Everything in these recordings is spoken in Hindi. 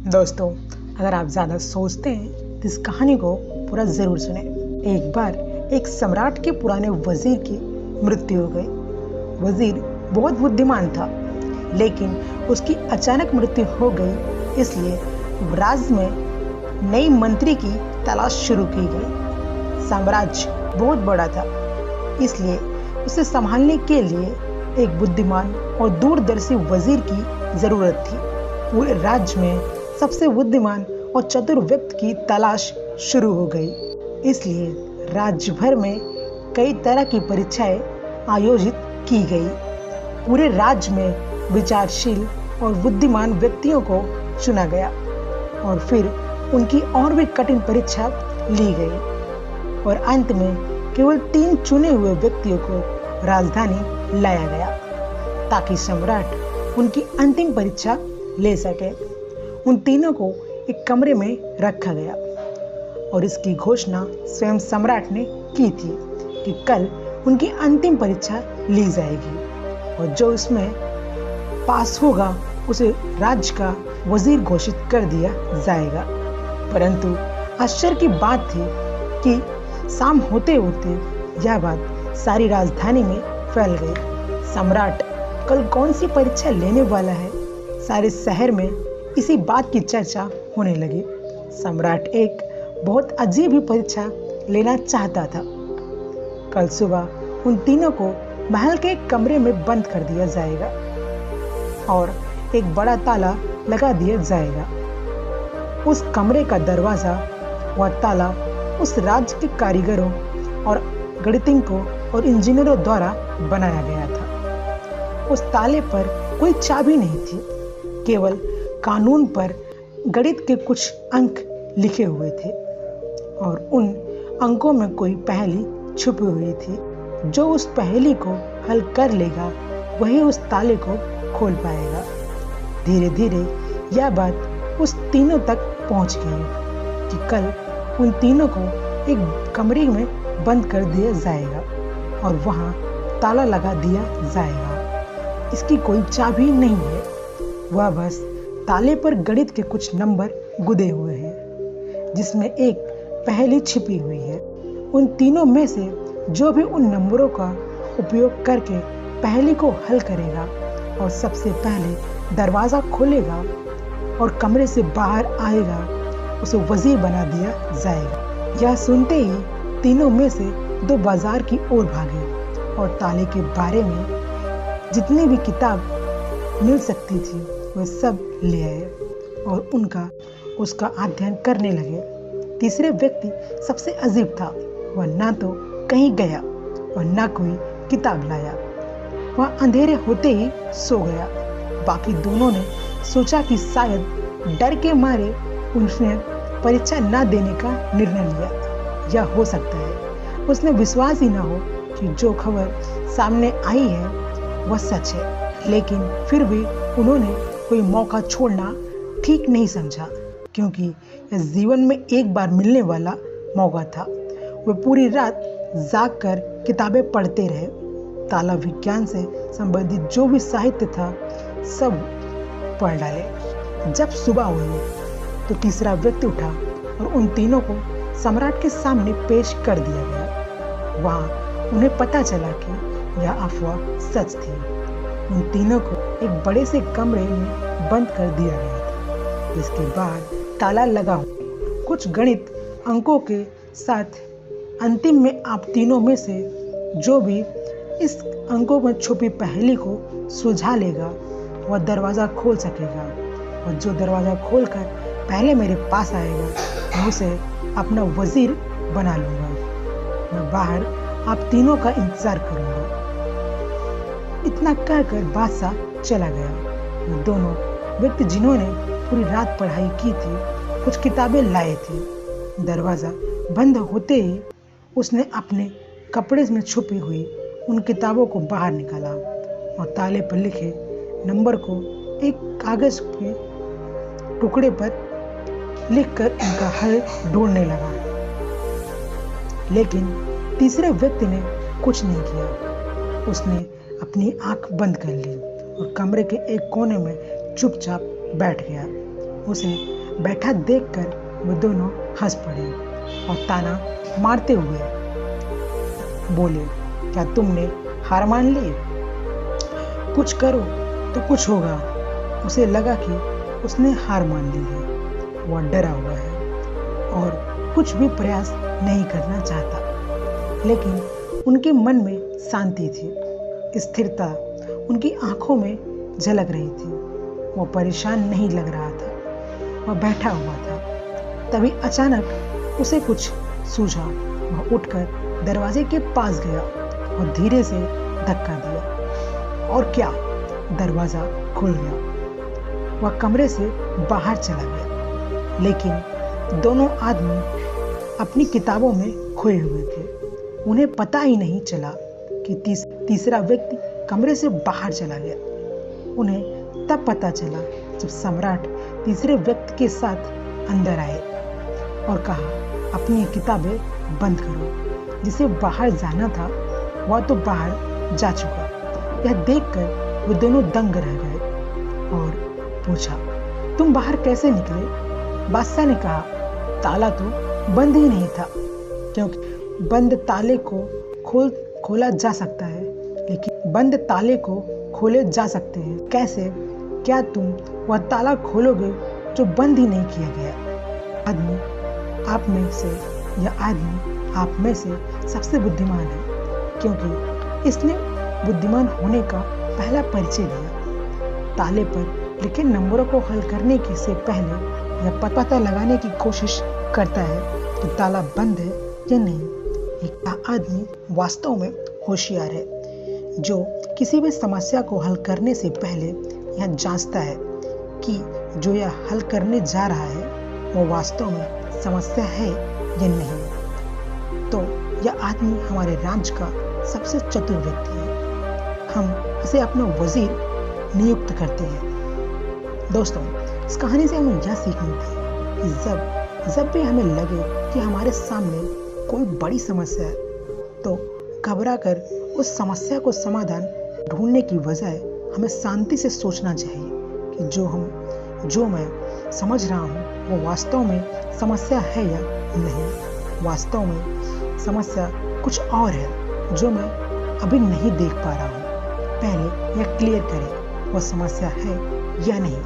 दोस्तों, अगर आप ज़्यादा सोचते हैं तो इस कहानी को पूरा ज़रूर सुने। एक बार एक सम्राट के पुराने वजीर की मृत्यु हो गई। वजीर बहुत बुद्धिमान था, लेकिन उसकी अचानक मृत्यु हो गई, इसलिए राज्य में नई मंत्री की तलाश शुरू की गई। साम्राज्य बहुत बड़ा था, इसलिए उसे संभालने के लिए एक बुद्धिमान और दूरदर्शी वजीर की ज़रूरत थी। पूरे राज्य में सबसे बुद्धिमान और चतुर व्यक्ति की तलाश शुरू हो गई, इसलिए राज्य भर में कई तरह की परीक्षाएं आयोजित की गई। पूरे राज्य में विचारशील और बुद्धिमान व्यक्तियों को चुना गया और फिर उनकी और भी कठिन परीक्षा ली गई और अंत में केवल 3 चुने हुए व्यक्तियों को राजधानी लाया गया ताकि सम्राट उनकी अंतिम परीक्षा ले सके। उन तीनों को एक कमरे में रखा गया और इसकी घोषणा स्वयं सम्राट ने की थी कि कल उनकी अंतिम परीक्षा ली जाएगी और जो इसमें पास होगा उसे राज्य का वजीर घोषित कर दिया जाएगा। परंतु आश्चर्य की बात थी कि शाम होते होते यह बात सारी राजधानी में फैल गई। सम्राट कल कौन सी परीक्षा लेने वाला है, सारे शहर में इसी बात की चर्चा होने लगी। सम्राट एक बहुत अजीब ही परीक्षा लेना चाहता था। कल सुबह उन तीनों को महल के एक कमरे में बंद कर दिया जाएगा और एक बड़ा ताला लगा दिया जाएगा। उस कमरे का दरवाजा व ताला उस राज्य के कारीगरों और गणितज्ञों और इंजीनियरों द्वारा बनाया गया था। उस ताले पर कोई चाबी नहीं थी, केवल कानून पर गणित के कुछ अंक लिखे हुए थे और उन अंकों में कोई पहेली छुपी हुई थी। जो उस पहेली को हल कर लेगा वही उस ताले को खोल पाएगा। धीरे धीरे यह बात उस तीनों तक पहुंच गई कि कल उन तीनों को एक कमरे में बंद कर दिया जाएगा और वहां ताला लगा दिया जाएगा। इसकी कोई चाबी नहीं है, वह बस ताले पर गणित के कुछ नंबर गुदे हुए हैं जिसमें एक पहेली छिपी हुई है। उन तीनों में से जो भी उन नंबरों का उपयोग करके पहेली को हल करेगा और सबसे पहले दरवाज़ा खोलेगा और कमरे से बाहर आएगा, उसे वजीर बना दिया जाएगा। यह सुनते ही तीनों में से 2 बाजार की ओर भागे और ताले के बारे में जितनी भी किताब मिल सकती थी वे सब ले आए और उसका अध्ययन करने लगे। तीसरे व्यक्ति सबसे अजीब था। वह ना तो कहीं गया और ना कोई किताब लाया। वह अंधेरे होते ही सो गया। बाकी दोनों ने सोचा कि शायद डर के मारे उसने परीक्षा ना देने का निर्णय लिया। यह हो सकता है उसने विश्वास ही ना हो कि जो खबर सामने आई है वह सच है, लेकिन फिर भी उन्होंने कोई मौका छोड़ना ठीक नहीं समझा क्योंकि यह जीवन में एक बार मिलने वाला मौका था। वे पूरी रात जागकर किताबें पढ़ते रहे। ताला विज्ञान से संबंधित जो भी साहित्य था सब पढ़ डाले। जब सुबह हुई तो तीसरा व्यक्ति उठा और उन तीनों को सम्राट के सामने पेश कर दिया गया। वहाँ उन्हें पता चला कि यह अफवाह सच थी। उन तीनों को एक बड़े से कमरे में बंद कर दिया गया था, जिसके बाद ताला लगा हुआ। कुछ गणित अंकों के साथ अंतिम में आप तीनों में से जो भी इस अंकों में छुपी पहेली को सुलझा लेगा वह दरवाज़ा खोल सकेगा और जो दरवाज़ा खोलकर पहले मेरे पास आएगा मैं उसे अपना वजीर बना लूँगा। मैं बाहर आप तीनों का इंतज़ार करूँगा। इतना कहकर बादशाह चला गया। वो दोनों व्यक्ति जिन्होंने पूरी रात पढ़ाई की थी कुछ किताबें लाए थे। दरवाज़ा बंद होते ही उसने अपने कपड़े में छुपी हुई उन किताबों को बाहर निकाला और ताले पर लिखे नंबर को एक कागज़ के टुकड़े पर लिखकर उनका हल ढूंढने लगा। लेकिन तीसरे व्यक्ति ने कुछ नहीं किया। उसने अपनी आंख बंद कर ली और कमरे के एक कोने में चुपचाप बैठ गया। उसे बैठा देखकर वो दोनों हंस पड़े और ताना मारते हुए बोले, क्या तुमने हार मान ली? कुछ करो तो कुछ होगा। उसे लगा कि उसने हार मान ली है। वह डरा हुआ है और कुछ भी प्रयास नहीं करना चाहता, लेकिन उनके मन में शांति थी, स्थिरता उनकी आंखों में झलक रही थी। वह परेशान नहीं लग रहा था, वह बैठा हुआ था। तभी अचानक उसे कुछ सूझा। वह उठकर दरवाजे के पास गया और धीरे से धक्का दिया और क्या, दरवाजा खुल गया। वह कमरे से बाहर चला गया, लेकिन दोनों आदमी अपनी किताबों में खोए हुए थे। उन्हें पता ही नहीं चला कि तीसरा व्यक्ति कमरे से बाहर चला गया। उन्हें तब पता चला जब सम्राट तीसरे व्यक्ति के साथ अंदर आए और कहा, अपनी किताबें बंद करो। जिसे बाहर जाना था वह तो बाहर जा चुका। यह देखकर वो दोनों दंग रह गए और पूछा, तुम बाहर कैसे निकले? बादशाह ने कहा, ताला तो बंद ही नहीं था, क्योंकि बंद ताले को खोला जा सकता है, लेकिन बंद ताले को खोले जा सकते हैं कैसे? क्या तुम वह ताला खोलोगे जो बंद ही नहीं किया गया? आदमी आप में से सबसे बुद्धिमान है, क्योंकि इसने बुद्धिमान होने का पहला परिचय दिया। ताले पर लिखे नंबरों को हल करने से पहले यह पता लगाने की कोशिश करता है कि ताला बंद है या नहीं। एक आदमी वास्तव में होशियार है, जो किसी भी समस्या को हल करने से पहले यह जांचता है कि जो यह हल करने जा रहा है वो वास्तव में समस्या है या नहीं। तो यह आदमी हमारे राज्य का सबसे चतुर व्यक्ति है। हम इसे अपना वजीर नियुक्त करते हैं। दोस्तों, इस कहानी से हमें यह सीख मिलती है कि जब भी हमें लगे कि हमारे सामने कोई बड़ी समस्या है, तो घबरा कर उस समस्या को समाधान ढूंढने की बजाय हमें शांति से सोचना चाहिए कि जो मैं समझ रहा हूँ वो वास्तव में समस्या है या नहीं। वास्तव में समस्या कुछ और है जो मैं अभी नहीं देख पा रहा हूँ। पहले यह क्लियर करें वो समस्या है या नहीं,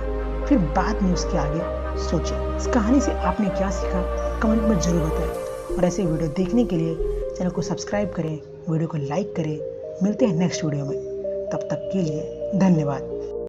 फिर बाद में उसके आगे सोचें। इस कहानी से आपने क्या सीखा कमेंट में जरूर बताएं और ऐसे वीडियो देखने के लिए चैनल को सब्सक्राइब करें, वीडियो को लाइक करें। मिलते हैं नेक्स्ट वीडियो में, तब तक के लिए धन्यवाद।